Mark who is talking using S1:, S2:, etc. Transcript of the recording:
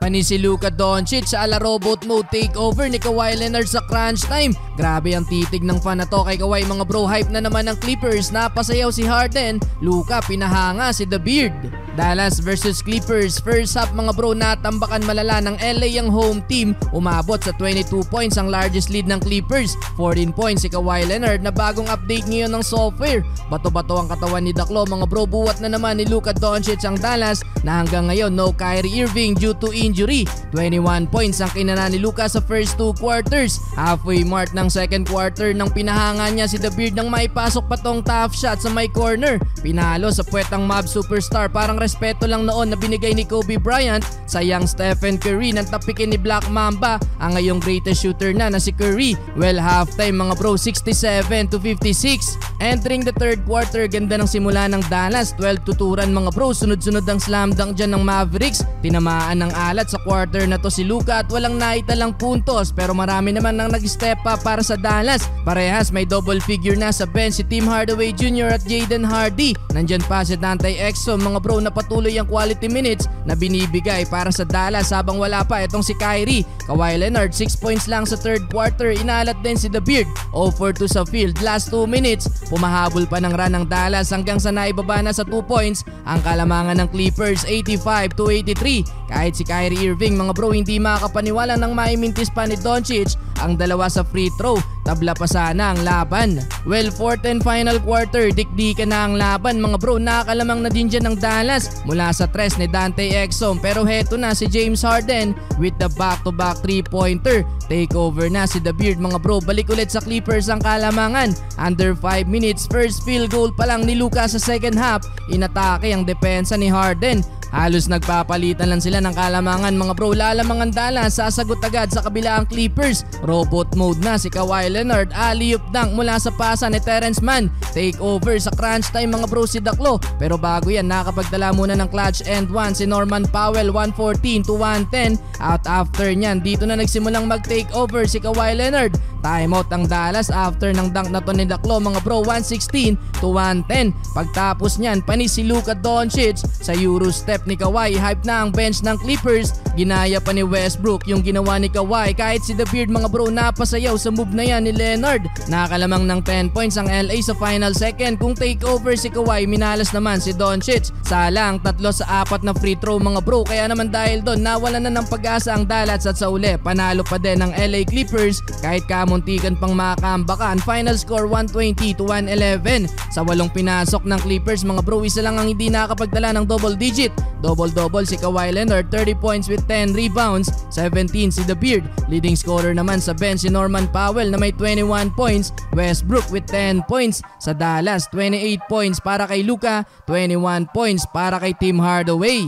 S1: Pani si Luka Doncic sa ala robot mode takeover ni Kawhi Leonard sa crunch time. Grabe ang titig ng fan na to kay Kawhi mga bro. Hype na naman ng Clippers. Napasayaw si Harden. Luka pinahanga si The Beard. Dallas versus Clippers. First half mga bro, natambakan malala ng LA ang home team. Umabot sa 22 points ang largest lead ng Clippers. 14 points si Kawhi Leonard na bagong update ngayon ng software. Bato-bato ang katawan ni Daklo mga bro. Buwat na naman ni Luka Doncic ang Dallas na hanggang ngayon no Kyrie Irving due to injury. 21 points ang kinana ni Luka sa first 2 quarters. Halfway mark ng second quarter nang pinahanga niya si The Beard nang maipasok pa tong tough shot sa may corner. Pinalo sa puwetang mob superstar. Parang respeto lang noon na binigay ni Kobe Bryant sa young Stephen Curry nang tapikin ni Black Mamba ang ngayong greatest shooter na si Curry. Well, halftime mga bro, 67-56. Entering the third quarter, ganda ng simula ng Dallas. 12 tuturan mga bro, sunod-sunod ang slam dunk dyan ng Mavericks. Tinamaan ng alat sa quarter na to si Luka at walang naitalang puntos, pero marami naman nang nag-step up para sa Dallas. Parehas may double figure na sa bench si Tim Hardaway Jr. at Jaden Hardy. Nandyan pa si Dante Exum mga bro na patuloy ang quality minutes na binibigay para sa Dallas habang wala pa itong si Kyrie. Kawhi Leonard 6 points lang sa third quarter. Inalat din si The Beard. 0-for-2 sa field. Last 2 minutes, pumahabol pa ng run ng Dallas hanggang sa naibaba na sa 2 points ang kalamangan ng Clippers 85-83. Kahit si Kyrie Irving mga bro hindi makakapaniwala nang maimintis pa ni Doncic ang dalawa sa free throw. Tabla pa sana ang laban. Well, fourth and final quarter, dikdikan na ang laban mga bro. Nakakalamang na din dyan ng Dallas mula sa tres ni Dante Exum. Pero heto na si James Harden with the back-to-back 3-pointer. Takeover na si The Beard mga bro. Balik ulit sa Clippers ang kalamangan. Under 5 minutes, first field goal pa lang ni Luka sa second half. Inatake ang depensa ni Harden. Halos nagpapalitan lang sila ng kalamangan mga bro. Lalamang ang Dallas, sasagot agad sa kabila ang Clippers. Robot mode na si Kawhi Leonard. Alley-oop dunk mula sa pasa ni Terrence Mann. Take over sa crunch time mga bro si Daklo. Pero bago yan, nakapagdala muna ng clutch and one si Norman Powell. 114-110. Out after nyan, dito na nagsimulang mag-take over si Kawhi Leonard. Timeout ang Dallas after ng dunk na to ni Daklo mga bro. 116-110. Pagtapos nyan, panis si Luka Doncic sa Euro step ni Kawhi. Hype na ang bench ng Clippers. Ginaya pa ni Westbrook yung ginawa ni Kawhi. Kahit si The Beard mga bro napasayaw sa move na yan ni Leonard. Nakalamang ng 10 points ang LA sa final second. Kung takeover si Kawhi, minalas naman si Doncic. Salang 3 sa 4 na free throw mga bro. Kaya naman dahil doon nawala na ng pag-asa ang Dallas at sa uli panalo pa din ng LA Clippers kahit kamuntikan pang makakambakan. Final score 120-111. Sa 8 pinasok ng Clippers mga bro, isa lang ang hindi nakapagdala ng double digit. Double-double si Kawhi Leonard, 30 points with 10 rebounds, 17 si The Beard. Leading scorer naman sa bench si Norman Powell na may 21 points, Westbrook with 10 points. Sa Dallas, 28 points para kay Luka, 21 points para kay Tim Hardaway.